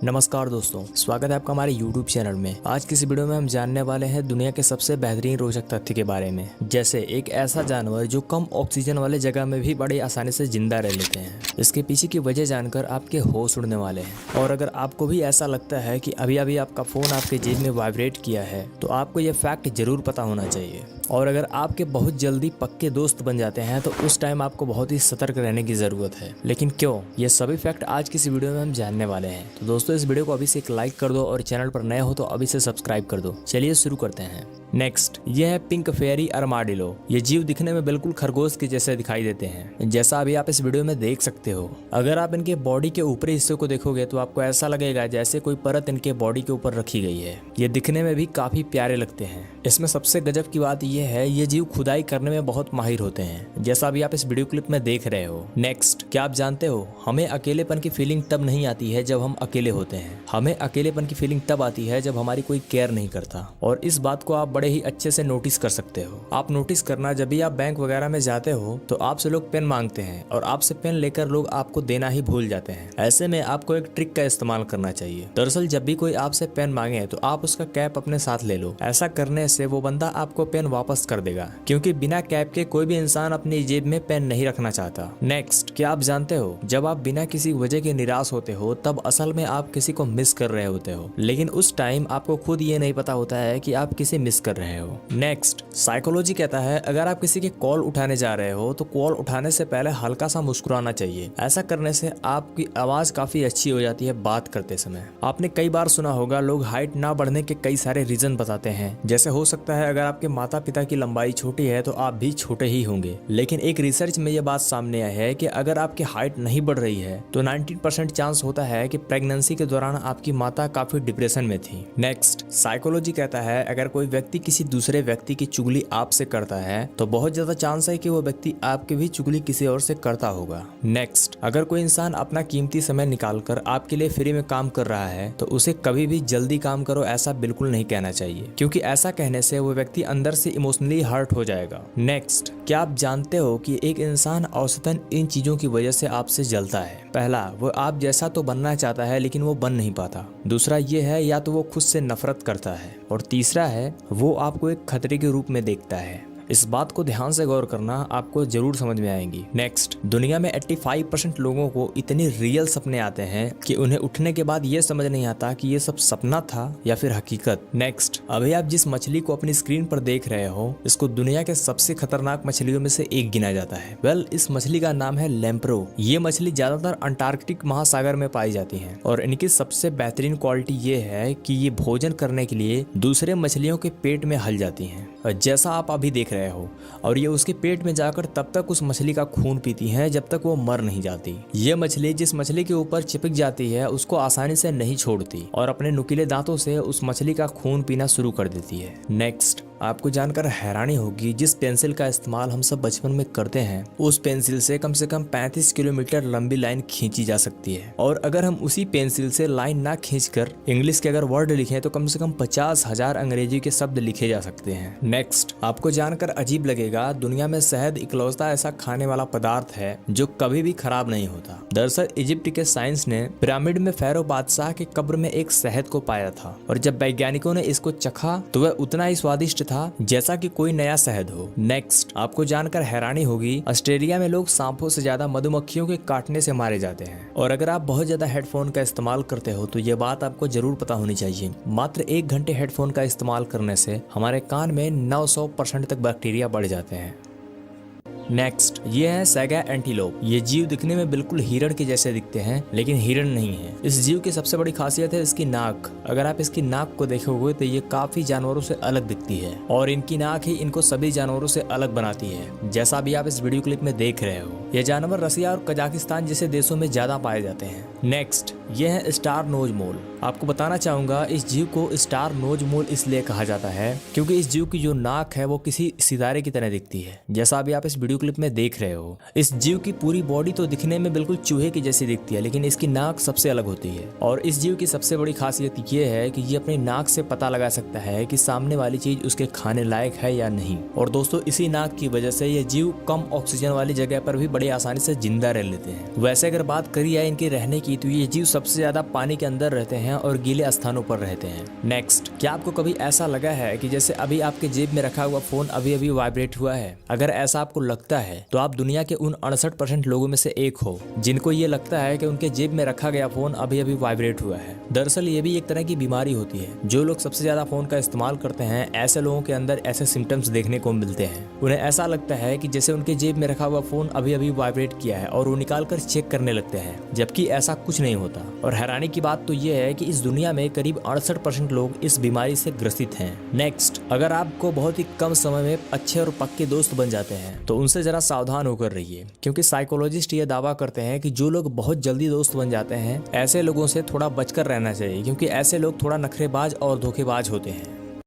नमस्कार दोस्तों, स्वागत है आपका हमारे YouTube चैनल में। आज की इस वीडियो में हम जानने वाले हैं दुनिया के सबसे बेहतरीन रोचक तथ्य के बारे में, जैसे एक ऐसा जानवर जो कम ऑक्सीजन वाले जगह में भी बड़ी आसानी से जिंदा रह लेते हैं। इसके पीछे की वजह जानकर आपके होश उड़ने वाले हैं। और अगर आपको भी ऐसा लगता है कि अभी अभी आपका फोन आपके जेब में वाइब्रेट किया है, तो आपको यह फैक्ट जरूर पता होना चाहिए। और अगर आपके बहुत जल्दी पक्के दोस्त बन जाते हैं तो उस टाइम आपको बहुत ही सतर्क रहने की जरूरत है। लेकिन क्यों, ये सभी फैक्ट आज की इस वीडियो में हम जानने वाले हैं। तो दोस्तों, इस वीडियो को अभी से एक लाइक कर दो और चैनल पर नए हो तो अभी से सब्सक्राइब कर दो। चलिए शुरू करते हैं। नेक्स्ट, ये है पिंक फेयरी आर्माडिलो। ये जीव दिखने में बिल्कुल खरगोश के जैसे दिखाई देते हैं, जैसा अभी आप इस वीडियो में देख सकते हो। अगर आप इनके बॉडी के ऊपरी हिस्से को देखोगे तो आपको ऐसा लगेगा जैसे कोई परत इनके बॉडी के ऊपर रखी गई है। ये दिखने में भी काफी प्यारे लगते हैं। इसमें सबसे गजब की बात यह है, ये जीव खुदाई करने में बहुत माहिर होते हैं, जैसा अभी आप इस वीडियो क्लिप में देख रहे हो। नेक्स्ट, क्या आप जानते हो, हमें अकेलेपन की फीलिंग तब नहीं आती है जब हम अकेले होते हैं। हमें अकेलेपन की फीलिंग तब आती है जब हमारी कोई केयर नहीं करता। और इस बात को आप बड़े ही अच्छे से नोटिस कर सकते हो। आप नोटिस करना, जब भी आप बैंक वगैरह में जाते हो तो आपसे लोग पेन मांगते हैं और आपसे पेन लेकर लोग आपको देना ही भूल जाते हैं। ऐसे में आपको एक ट्रिक का इस्तेमाल करना चाहिए। दरअसल जब भी कोई आपसे पेन मांगे तो आप उसका कैप अपने साथ ले लो। ऐसा करने से वो बंदा आपको पेन वापस कर देगा, क्योंकि बिना कैप के कोई भी इंसान अपनी जेब में पेन नहीं रखना चाहता। नेक्स्ट, क्या आप जानते हो, जब आप बिना किसी वजह के निराश होते हो तब असल में आप किसी को मिस कर रहे होते हो, लेकिन उस टाइम आपको खुद ये नहीं पता होता है कि आप किसे मिस कर रहे हो। नेक्स्ट, साइकोलॉजी कहता है अगर आप किसी के कॉल उठाने जा रहे हो तो कॉल उठाने से पहले हल्का सा मुस्कुराना चाहिए। ऐसा करने से आपकी आवाज काफी अच्छी हो जाती है बात करते समय। आपने कई बार सुना होगा लोग हाइट ना बढ़ने के कई सारे रीजन बताते हैं, जैसे हो सकता है अगर आपके माता पिता की लंबाई छोटी है तो आप भी छोटे ही होंगे। लेकिन एक रिसर्च में यह बात सामने आई है कि अगर आपकी हाइट नहीं बढ़ रही है तो 90% चांस होता है कि प्रेगनेंसी के दौरान आपकी माता काफी डिप्रेशन में थी। नेक्स्ट, साइकोलॉजी कहता है अगर कोई व्यक्ति किसी दूसरे व्यक्ति की चुगली आपसे करता है तो बहुत ज्यादा चांस है कि वो व्यक्ति आपकी भी चुगली किसी और से करता होगा। नेक्स्ट, अगर कोई इंसान अपना कीमती समय निकालकर आपके लिए फ्री में काम कर रहा है तो उसे कभी भी जल्दी काम करो ऐसा बिल्कुल नहीं कहना चाहिए, क्योंकि ऐसा कहने से वो व्यक्ति अंदर से इमोशनली हर्ट हो जाएगा। नेक्स्ट, क्या आप जानते हो कि एक इंसान औसतन इन चीजों की वजह से आपसे जलता है। पहला, वो आप जैसा तो बनना चाहता है लेकिन वो बन नहीं पाता। दूसरा ये है, या तो वो खुद से नफरत करता है। और तीसरा है, वो आपको एक खतरे के रूप में देखता है। इस बात को ध्यान से गौर करना, आपको जरूर समझ में आएंगी। नेक्स्ट, दुनिया में 85% लोगों को इतने रियल सपने आते हैं कि उन्हें उठने के बाद ये समझ नहीं आता कि ये सब सपना था या फिर हकीकत। नेक्स्ट, अभी आप जिस मछली को अपनी स्क्रीन पर देख रहे हो, इसको दुनिया के सबसे खतरनाक मछलियों में से एक गिना जाता है। इस मछली का नाम है लैम्प्रो। ये मछली ज्यादातर अंटार्कटिक महासागर में पाई जाती है और इनकी सबसे बेहतरीन क्वालिटी ये है कि ये भोजन करने के लिए दूसरे मछलियों के पेट में हल जाती हैं, जैसा आप अभी देख रहे हो। और ये उसके पेट में जाकर तब तक उस मछली का खून पीती हैं जब तक वो मर नहीं जाती। ये मछली जिस मछली के ऊपर चिपक जाती है उसको आसानी से नहीं छोड़ती और अपने नुकीले दांतों से उस मछली का खून पीना शुरू कर देती है। नेक्स्ट, आपको जानकर हैरानी होगी, जिस पेंसिल का इस्तेमाल हम सब बचपन में करते हैं उस पेंसिल से कम 35 किलोमीटर लंबी लाइन खींची जा सकती है। और अगर हम उसी पेंसिल से लाइन ना खींचकर इंग्लिश के अगर वर्ड लिखें तो कम से कम 50,000 अंग्रेजी के शब्द लिखे जा सकते हैं। नेक्स्ट, आपको जानकर अजीब लगेगा, दुनिया में शहद इकलौता ऐसा खाने वाला पदार्थ है जो कभी भी खराब नहीं होता। दरअसल इजिप्ट के साइंस ने पिरामिड में फेरो बादशाह के कब्र में एक शहद को पाया था, और जब वैज्ञानिकों ने इसको चखा तो वह उतना ही स्वादिष्ट था जैसा कि कोई नया शहद हो। नेक्स्ट, आपको जानकर हैरानी होगी, ऑस्ट्रेलिया में लोग सांपों से ज्यादा मधुमक्खियों के काटने से मारे जाते हैं। और अगर आप बहुत ज्यादा हेडफोन का इस्तेमाल करते हो तो ये बात आपको जरूर पता होनी चाहिए, मात्र 1 घंटे हेडफोन का इस्तेमाल करने से हमारे कान में 900% तक बैक्टीरिया बढ़ जाते हैं। नेक्स्ट, ये है सैगा एंटीलोप। ये जीव दिखने में बिल्कुल हिरण के जैसे दिखते हैं, लेकिन हिरण नहीं है। इस जीव की सबसे बड़ी खासियत है इसकी नाक। अगर आप इसकी नाक को देखोगे तो ये काफी जानवरों से अलग दिखती है और इनकी नाक ही इनको सभी जानवरों से अलग बनाती है, जैसा अभी आप इस वीडियो क्लिप में देख रहे हो। ये जानवर रसिया और कजाकिस्तान जैसे देशों में ज्यादा पाए जाते हैं। नेक्स्ट, ये है स्टार नोज मोल। आपको बताना चाहूंगा, इस जीव को स्टार नोज मोल इसलिए कहा जाता है क्योंकि इस जीव की जो नाक है वो किसी सितारे की तरह दिखती है, जैसा अभी आप इस वीडियो क्लिप में देख रहे हो। इस जीव की पूरी बॉडी तो दिखने में बिल्कुल चूहे की जैसी दिखती है, लेकिन इसकी नाक सबसे अलग होती है। और इस जीव की सबसे बड़ी खासियत ये है कि ये अपनी नाक से पता लगा सकता है कि सामने वाली चीज उसके खाने लायक है या नहीं। और दोस्तों, इसी नाक की वजह से ये जीव कम ऑक्सीजन वाली जगह पर भी बड़ी आसानी से जिंदा रह लेते हैं। वैसे अगर बात करी जाए इनके रहने की, तो ये जीव सबसे ज्यादा पानी के अंदर रहते हैं और गीले स्थानों पर रहते हैं। नेक्स्ट, क्या आपको कभी ऐसा लगा है कि जैसे अभी आपके जेब में रखा हुआ फोन अभी अभी वाइब्रेट हुआ है? अगर ऐसा आपको लगता है तो आप दुनिया के उन 68% लोगों में से एक हो जिनको ये लगता है कि उनके जेब में रखा गया फोन अभी अभी वाइब्रेट हुआ है। दरअसल ये भी एक तरह की बीमारी होती है। जो लोग सबसे ज्यादा फोन का इस्तेमाल करते हैं, ऐसे लोगों के अंदर ऐसे सिम्टम्स देखने को मिलते हैं। उन्हें ऐसा लगता है कि जैसे उनके जेब में रखा हुआ फोन अभी अभी वाइब्रेट किया है और वो निकाल कर चेक करने लगते हैं, जबकि ऐसा कुछ नहीं होता। और हैरानी की बात तो ये है कि इस दुनिया में करीब 68% लोग इस बीमारी से ग्रसित हैं। नेक्स्ट, अगर आपको बहुत ही कम समय में अच्छे और पक्के दोस्त बन जाते हैं तो उनसे जरा सावधान होकर रहिए, क्योंकि साइकोलॉजिस्ट ये दावा करते हैं कि जो लोग बहुत जल्दी दोस्त बन जाते हैं, ऐसे लोगों से थोड़ा बचकर रहना चाहिए, क्योंकि ऐसे लोग थोड़ा नखरेबाज और धोखेबाज होते हैं।